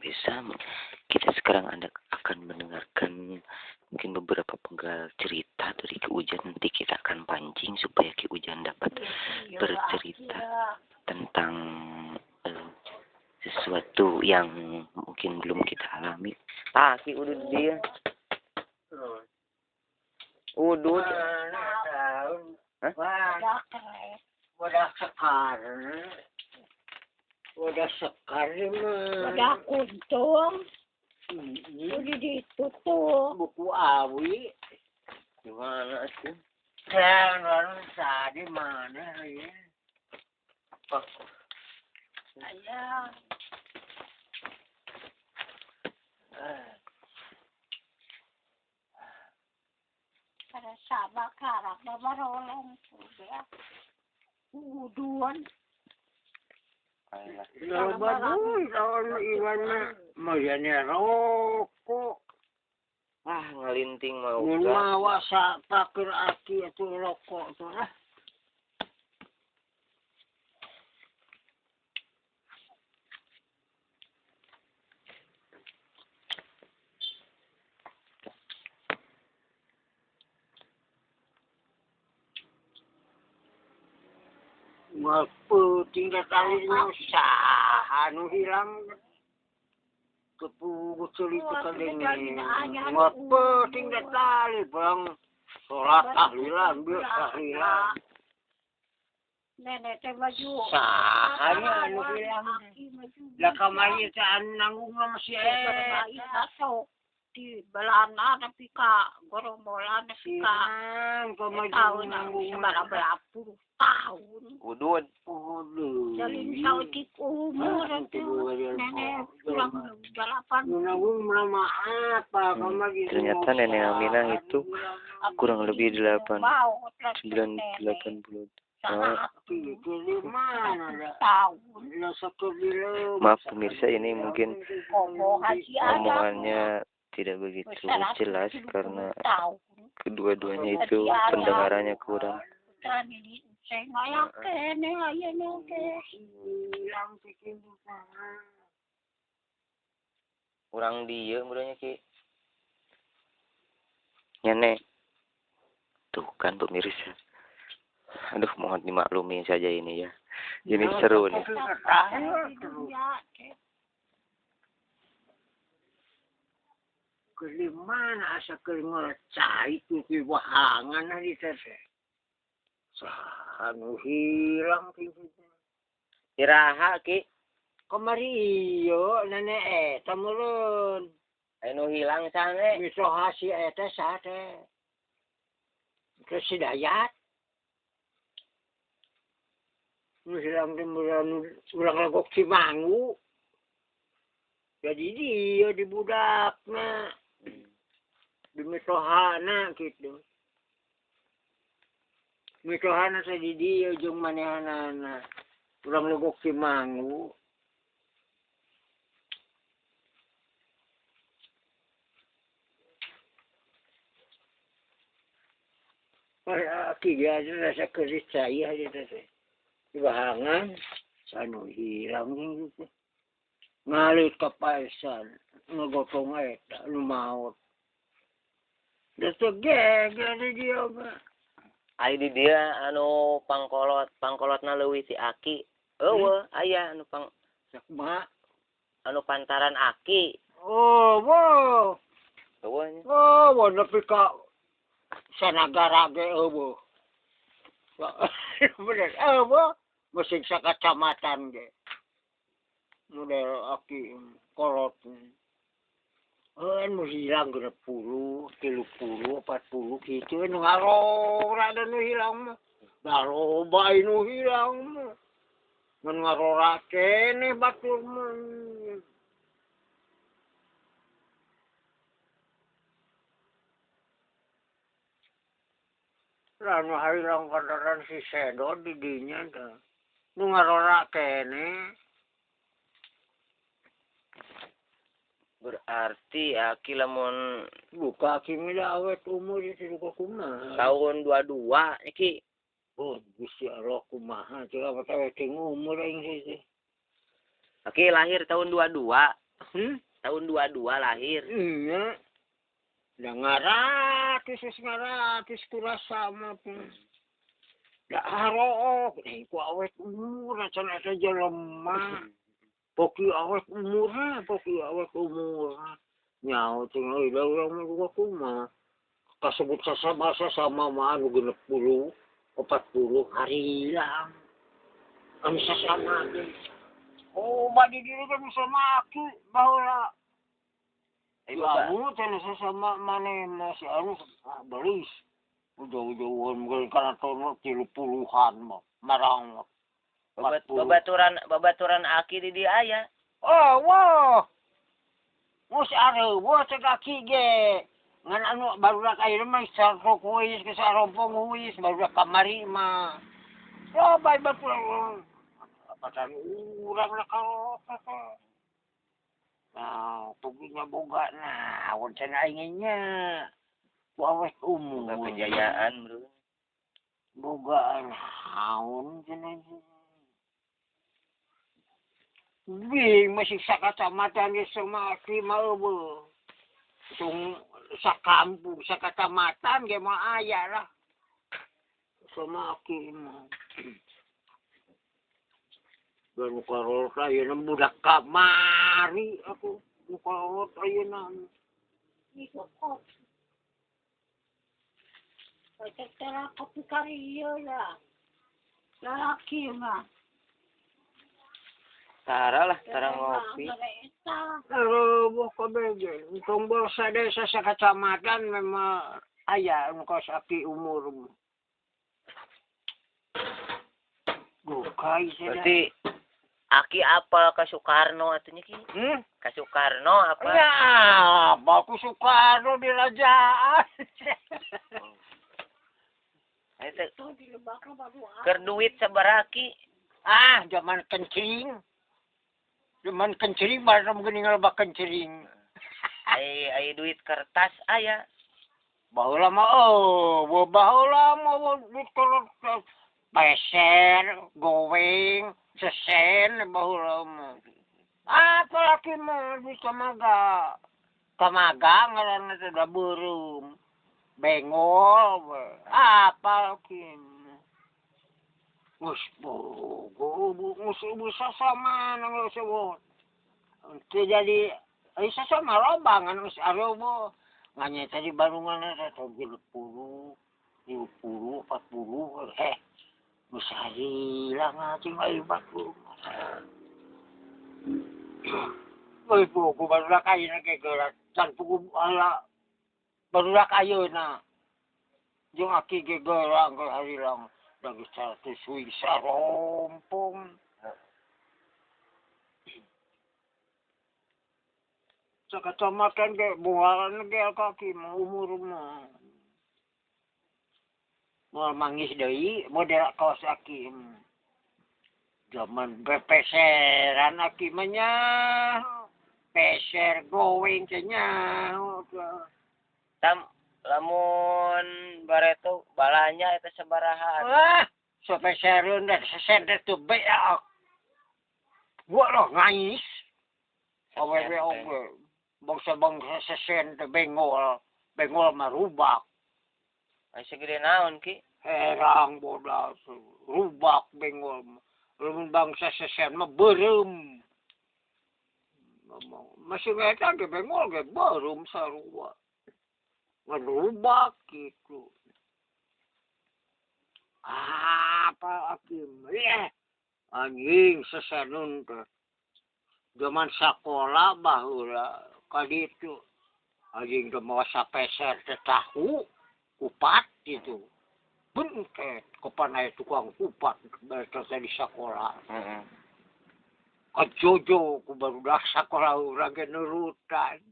Bisa kita sekarang akan mendengarkan mungkin beberapa penggal cerita dari Ki Ujan. Nanti kita akan pancing supaya Ki Ujan dapat bercerita tentang sesuatu yang mungkin belum kita alami. Ki udut dia. Udut. Wadah sekar mah. Wadah kuntung. Udah ditutup. Buku awi. Gimana sih? Kan di mana ya? Ayah. Pada sabak karak babarolong sudah. Udun. Kalau bagus, kalau iwan mah mayanya rokok. Ngelinting mau. Mun mawa sa pakir aki itu rokok tuh lah. Ngapu tinggal talinya usaha nu hilang kepugu cerita kadenge ngapu tinggal tali bang sholat tahlilan biar tahlilan Nenek teh baju. sahanya nu hilang lah kamari teh nanggung masih Masuk di belana tapi ka gorombolan tapi ka tahun sembarang berapuluh tahun. Udut. Dari sautik umur itu nenek kurang 8. Nanggung nama apa kamari Ternyata Nenek Aminah itu kurang lebih 80. Maaf pemirsa, ini mungkin omongannya tidak begitu jelas karena kedua-duanya itu pendengarannya kurang. Kurang dia mudahnya Ki. Nenek. Tuh kan pemirsa. Aduh, mohon dimaklumi saja ini ya. Ini seru nih. Kelimana asa kelingerecai itu di wahangan hari teh. Sanu hilang gitu. Iraha Ki. Kamari iyo nenek tamurun. Anu hilang sana. Miso hasi eta sate. Terus si Dayat. Nu hilang temuran urang legok Cimangu. Jadi dia di budakna. Di mitohana gitu. Mitohana sa di dia jeung manehanana. Urang legok Cimangu. Aki dia rasa keris saya aja teh. Bahangan sanu hilang gitu. Ngalit ka paisan ngagotong eta nu maot. Datu geger dia mah. Ai di dia anu pangkolotna leuwih si Aki. Eueuh, aya anu Sakma. anu pantaran Aki. Oh, wo. Eueuh nya. Oh, wo nepi ka sanagara ge eueuh. Bener, eueuh. Mesin sakacamatan ge. Model Aki kolot. Nu hilang 20, 30, 40 gitu nu ngarora dan nu hilang mah. Daroba nu hilang mah. Mun ngarora kene batur mah. Lalu hilang kandaran si Sedo di dinya dah. Nu ngarora kene. Berarti Aki lamun Buka kimi awet umur itu juga kumaha. tahun 22 iki. Oh, Gusti Allah kumaha. Coba tahu ting umur aing sih. Aki lahir tahun 22. Tahun 22 lahir. Iya. Udah ngaratis kurasa mah pun. Da harok, ku awet umur acan ada jelema. Poki awet umur. Nyaho ting euy da urang mah kumaha. Kasebut sasabasa sama mah anu 60, 40 hari lang. Anu sasama ge. Oh, badi diri kan bisa maki baheula. Anu teh sasama maneh masih anu belis. Udah-udahan mungkin karena tahun 30-an mah marang mah. Babaturan aki di dia aya. Oh, wah. Mus areueuh cek aki ge. Ngan anu barudak ayeuna mah sarok huis ke sarompong huis barudak kamari mah. Oh, bae baturan. Apatan urang lah kalau nah, tuginya boga nah, wancen aingnya. Ku awet umur. Boga kejayaan, Bro. Boga naon cenah. Bing masih sakacamatan ge Semaki mah eueuh. Tung sakampung, sakacamatan ge mah aya lah. Semaki mah. Dan kalau saya budak kamari aku kalau saya Itu kok. Saya kopi kariyo ya. Lalaki mah. Tara ngopi. Aduh, kabege. Tombol sadesa sakacamatan memang aya engko sapi umur. Bukai saya. Berarti aki apa ke Soekarno atunya ki? Ke Soekarno apa? Ya, baku Soekarno di rajaan. Itu keur duit sabaraki. Ah, zaman kencing. Zaman kencing bareng geuning loba kencing. Ai duit kertas aya. Baheula mah duit kertas. Peser, goweng, sesen baheula mah. Apalagi mah bisa maga. Kamaga ngaranna teh da beureum. Bengol, apalagi mah. Gus bogo, bisa sama nang sebut. Teu jadi sasama loba ngan geus arobo. Nganya tadi barungan ada tahun 30, 40, 40. Bisa hilang cing ai bakul. Oi bogo barudak ayeuna ge geura can pugu ala. Barudak ayeuna. Jeung aki ge geura engke harilang. Lagi satu suing sarompong. Sakacamatan ge bualan ge kaki mah umur mah. Moal manggis deui model kaos aki. Zaman bepeseran aki mah nya. Peser goweng teh nya. Lamun bareto balanya eta sabaraha? Wah, sepesereun dan sesender tuh beak. Gua loh ngais. Awewe oge. Bangsa sesen teh bengol mah rubak. Ai segede naon ki? Herang bodas. Rubak bengol mah. Lamun bangsa sesen mah beureum. Masih eta ge bengol ge beureum sarua. Ngerubak gitu. Apa akim? Anjing sesenun teh. Zaman sekolah baheula ka ditu. Anjing teh mawa sapeser teh tahu kupat gitu. Bengket kepan aya tukang kupat beres di sekolah. Heeh. Kajojo ku barudak sekolah urang ge nurutan.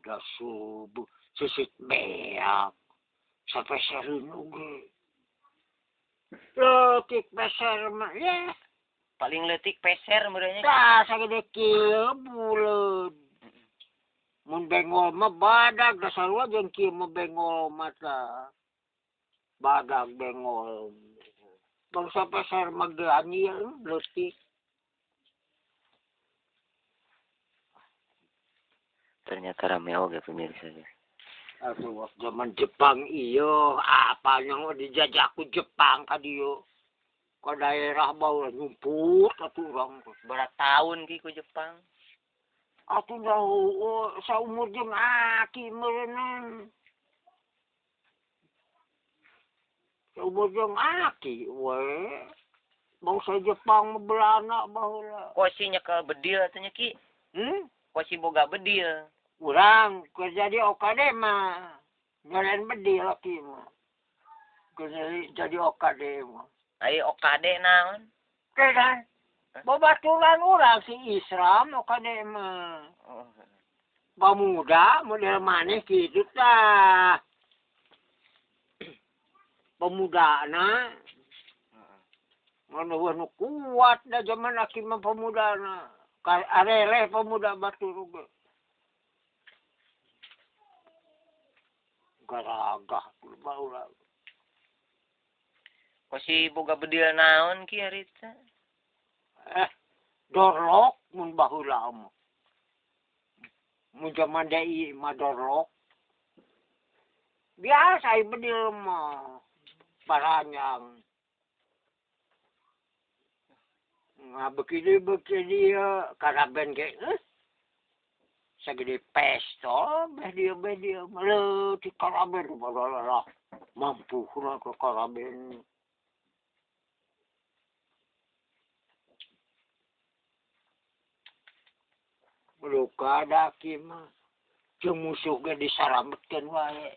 Da subuh sisit beak. Sapesereun oge. Leutik peser mah ya. Paling leutik peser meureunnya. Tah sagede kieu buleud. Mun bengol mah badag da sarua jeung kieu mah bengol mah tah. Badag bengol. Bangsa peser mah ge anjeun leutik. Ternyata rame oge pemirsa. Aduh, zaman Jepang iyo, apa yang dijajaku Jepang ka dieu. Ka daerah bau nyumput atuh urang. Berat tahun ki ku Jepang. Atuh jauh saumur jeung aki meureunang. Saumur jeung aki we. Bangsa Jepang mah Belanda baheula. Kosi nyekel bedil atuh nya ki. Kosi boga bedil. Urang kerja di OKD mah. Nyaren bedil aki mah. Kerja jadi OKD mah. Ai OKD naon? Kan? Babaturan urang si Islam OKD mah. Oh. Pemuda model maneh kitu tah. Pemudana. Anu kuat da zaman aki mah pemudana. Arele pemuda Batur ge. Garagah baheula. Kosi boga bedil naon ki harita? Dorlok mun baheula mah. Mun zaman deui mah dorlok. Biasa ieu bedil mah. Paranyang. Nah, begini karaben ge sagede pestol bedio meureut di karaben balalah mampu kurang ke karaben. Luka daki mah jeung musuh ge disalametkeun wae.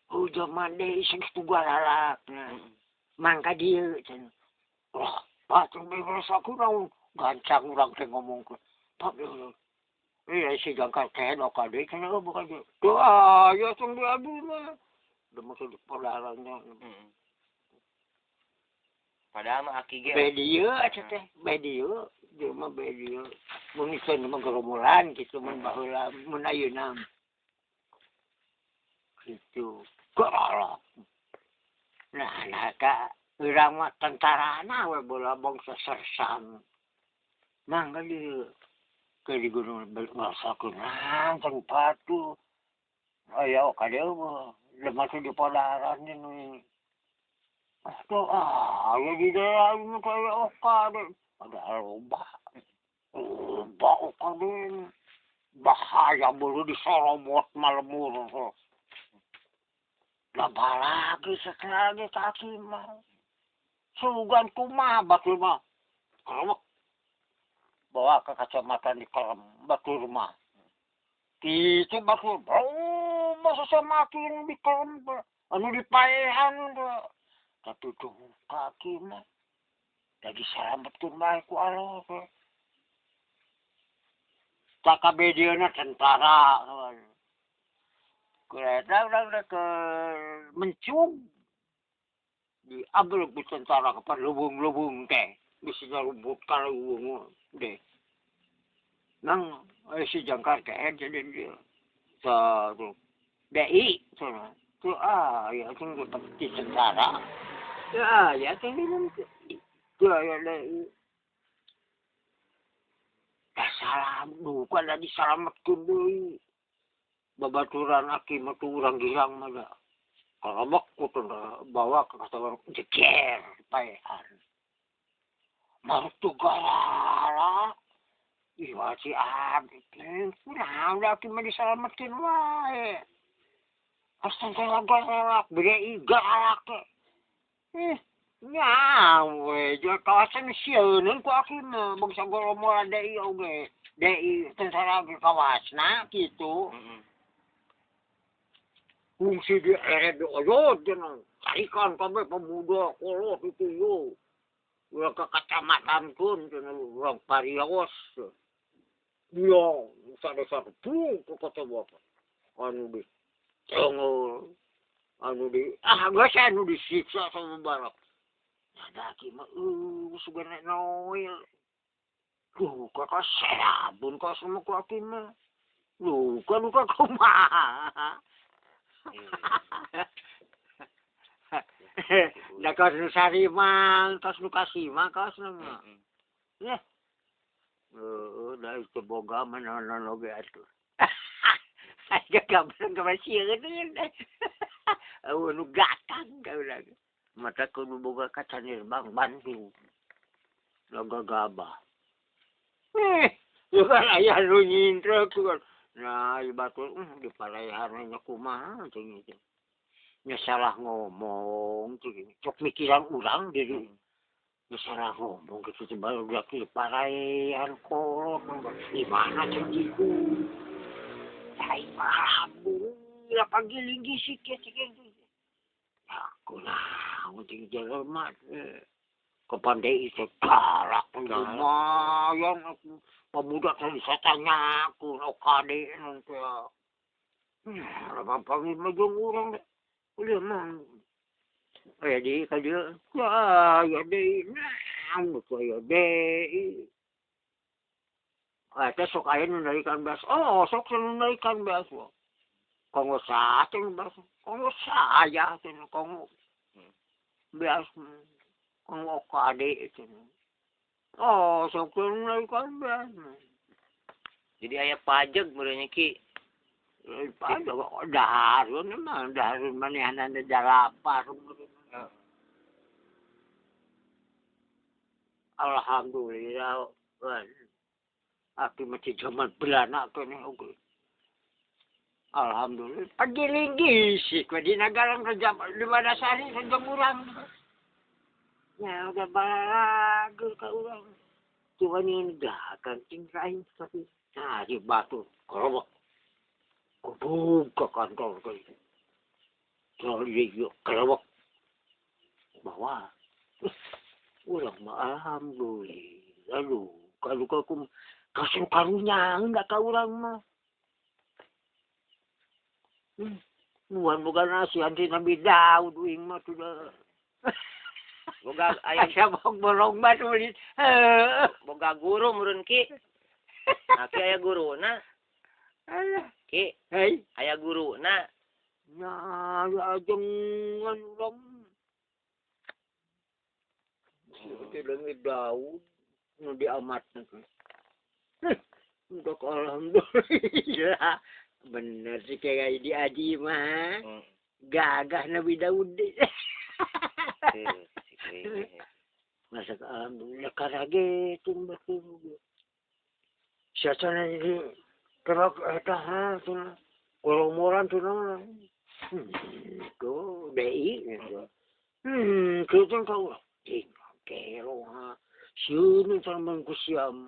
Zaman deui sing tunggal lalakna. Mangka dieu cenah. Wah, patung beres aku naon gancang urang teh ngomongkeun. Pak iya si jangkar kain OKD kenapa bukan dia? Doa ya tong diadu mah. Udah masuk di pelarannya. Padahal mah aki ge. Bedio aja teh, bedio. Dia mah bedio. Mun isen mah gerombolan gitu mun baheula mun ayeuna. Gitu. Galak. Nah, ka urang mah tentarana we bola bangsa sersan. Mangga dieu. Ke di gunung berasakeun langsung patu. Aya OKD mah. Udah masuk di padaran ini. Aduh, ya di daerah ini kayak OKD. Ada loba. Loba OKD. Bahaya bulu disoromot malemur. Nambah lagi setelah lagi kaki mah. Sugan kumah Batur mah. Keremuk. Bawa ke kacamata di Kerem Batur mah. Itu Batur. Oh, masa semakin di Kerem. Anu di paehan. Tapi tuh kaki mah. Jadi selamatkan baik ku Allah. Cakabediana tentara. Kereta udah ke mencung. Diambil ke tentara kepada lubung-lubung teh. Bisa rumput kalau lubung deh. Nang si jangkar kain jadi dia. Terus DI sana. Tuh ya tunggu di tentara. Ya tunggu tuh ya DI. Salam bukan ada diselamatkan deui. Babaturan aki mah tuh urang girang mah da. Kalabak kutu bawa ke kasawang jeker paehan. Martu galak. Ih wasi abdi teh. Kurang da aki mah diselamatkeun wae. Asal galak beri galak teh. Nyawe jeung kawasan sieun ku aki mah bangsa golomol DI oge. DI tentara ge kawasna kitu. Fungsi di eret ojo jeneng carikan kabeh pemuda kolot itu yo. Ulah ke kecamatan kun jeneng urang Pariaos. Yo, sada-sada pung ke kota bapak. Anu di tengol. Anu di geus anu disiksa sama barak. Ada ki mah sugana noil. Kakak serabun ka sama ku aki mah. Luka kumaha. Da kaos nu sarimang, kaos nu kasima, kaos nama. Ya. Da itu boga mana oge atuh. Gagam sieun deh. Nu gatang ka urang. Mata kudu boga kaca nirbang Bandung. Loga gabah. Lu kan aya nu nyintrek kan. Nah, ibatul di palayahannya kumaha jeung itu. Nya salah ngomong tuh gini. Cok mikiran urang diri. Nya salah ngomong gitu baru udah di palayahan kolot. Di mana jeung itu? Hai alhamdulillah pagiling gisik ya cik. Aku nah, uting jelema kepandai itu galak lumayan aku pemuda tadi saya tanya aku okade nanti apa panggil majung orang udah mang di kadia ya deh nah ya deh sok aja nunaikan beras sok nunaikan beras Kongo sate beras Kongo saya Kongo beras Kongo kade itu sok nunaikan beras Jadi aya pajak merenya Ki. pajak darun emang darun manehanan jalapar alhamdulillah aki masih zaman beranak kene oke. Alhamdulillah. Pagiling gisik di negara kerja di mana sari kerja kurang. Ya udah bagus ke orang. Cuma ini dah kancing kain tapi cari batu kerobok. Kubuka kantor ke itu. Cari yuk kerobok. Bawa. Ulang mah alhamdulillah. Lalu kalau aku kasih karunya enggak ke orang mah. Bukan nasi anti Nabi Daud wing mah sudah. Boga aya sabok bolong batu ni. boga guru meureun Ki. Nah, Ki aya guruna. Ki, Hei, aya guruna. nah ya jangan orang. Itu Nabi Daud nu diamatna. Untuk alhamdulillah. Bener sih kayak di Aji mah. Gagah Nabi Daud. Masa alhamdulillah karage tuh betul. Siasana ini kerak eta ha tuh. Kalau moran tuh nang. Tuh DI gitu. Kita tahu. Kero ha. Sieun sampeun ku siam.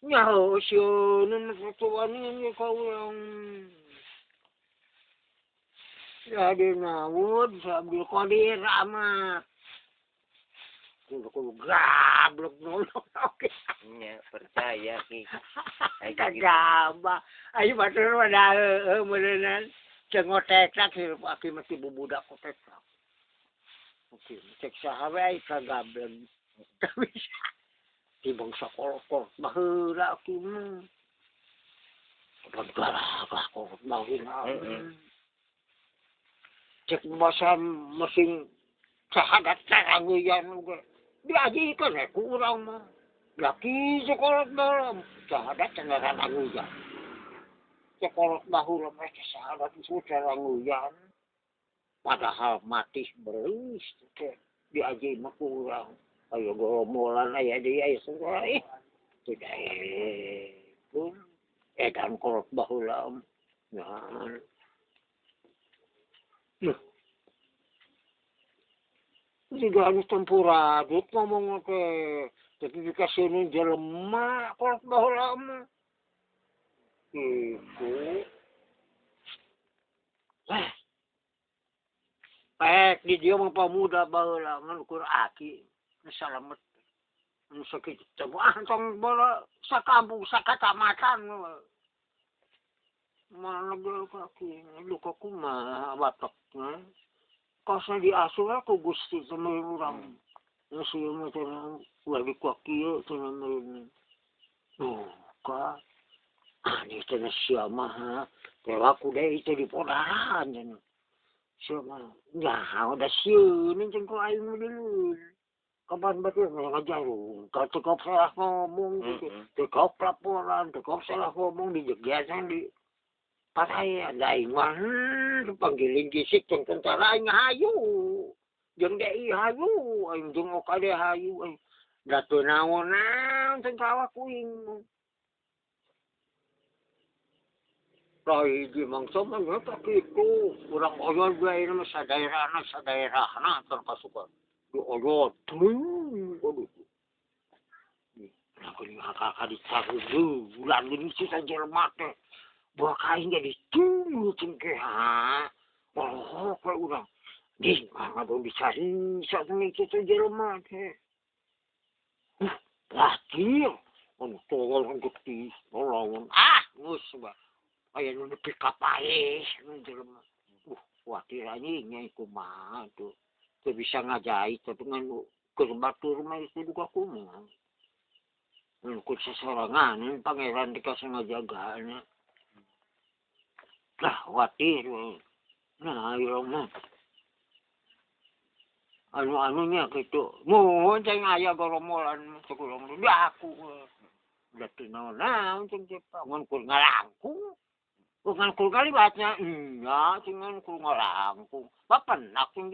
Nyaho sieun fotoan ini kau yang ya di nawud sambil kodir amat. Kudu gablok nolok. Nya percaya Ki. Kagaba. Ayo batur pada meureunnan cengotek hirup aki masih bubudak kotek. Oke, cek sahawe ai kagablok. Tapi tibang sakolot baheula aki mah. Pagara kolot baheula. Cek bahasa mesin sahadat caranguyan juga. Diajikan ku urang mah. Laki sekolot dalam sahadat caranguyan. Sekolot bahula mah sahadat itu caranguyan. Padahal mati beris diaji mah ku urang. Ayo gomolan aya di aya sekolah tidak pun edan kolot bahula. Nah. Juga harus tempuradut ngomong ke tapi dikasih nun jelema kolot bahula mah. Itu. Pek di dia mah pamuda bahula ngan ukur aki. Salamet. Nu sakit tebah tong bola sakampung sakacamatan. Mana gel kaki luka kumaha batakna. Kasa diasuh aku Gusti sama urang. Nasi mah cenah lagi kuat kieu cenah meureun. Ka ani cenah sia mah telaku deui teh di podaran cenah. Sia mah nya udah sieun cenah ku aing dulu. Kapan betul ngajarun, kalau tekop salah ngomong gitu, tekop laporan, tekop salah ngomong di jegiasan di Patay lain mah panggiling gisik tong tentara nya hayu. Jeung dei hayu, aing jeung okade hayu. Datu naon tong kawak kuing. Rai di mangsa mah eta kitu. Urang oyod bae mah sadaerahna terpasukan. Di oyod tuh. Nah, kuning kakak dicari dulu, bulan ini sih saja lemak teh. Buah kain jadi tunggu cengkeh ha. Oh, kau urang. Di mana dong dicari satu itu saja lemak teh. Pasti. Anu tolol kan gede, tolong. Ngus bah. Aya nu nepi ka paeh nu jelema. Khawatir anjing nya kumaha tuh. Teu bisa ngajait tapi ngan keur batur mah itu juga kumaha. Ku sasorangan pangeran dikasih ngajagana. Lah khawatir. Nah, ieu mah. Anu-anunya gitu. Nuhun ceng aya goromolan sakurang di aku. Da teu naon-naon ceng Jepang ngan kur ngalangkung. Bukan kur kalimatnya, iya, cuman kur ngalangkung. Bapenak ceng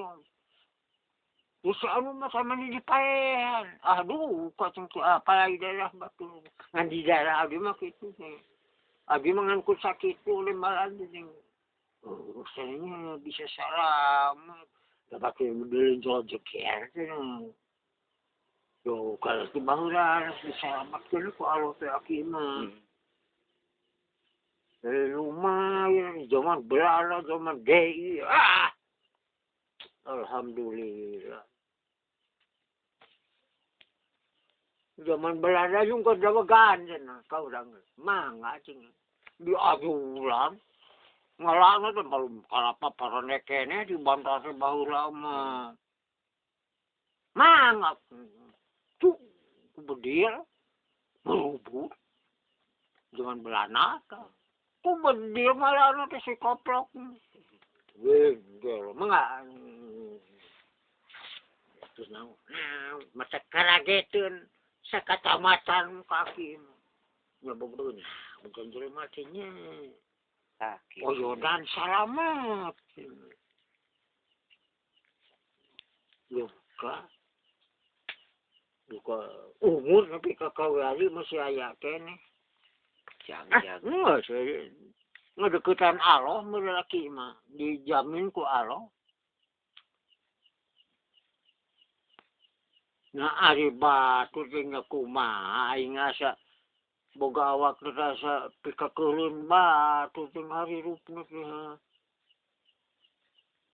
terus anu mah sama ni dipaen. Aduh, kok ceng apalagi daerah batu. Ngan di daerah abi mah kitu teh. Abi mah ngan kur sakitu lembaran ceng. Rasanya bisa selamat. Da pakai mobil jojeker ceng. Yo, kalau itu bahuran diselamatkan ku Allah teh aki mah. Lumayan, zaman Belanda, zaman DI. Alhamdulillah. Zaman Belanda juga dapat ganjen. Kau udah mangga cing. Di ajulan. Ngalana tuh belum kalapa para nekene di bantasi bahula mah. Mangga. Tuh, kubedil. Merubut. Zaman Belanda kan. Kubedil malah nanti si koplok. Wegel, mangga. Terus mata karagetun sakacamatan kaki. Ya bebeun. Bukan jelema teh nya. Sakit. Oyodan salamat. Buka umur tapi kakawali masih aya kene. Jangan. Ngedeketan Allah laki mah dijamin ku Allah. Nah ari batu tinggal kumaha aing asa boga awak rasa pikakeulin batu ting hari rupna teh.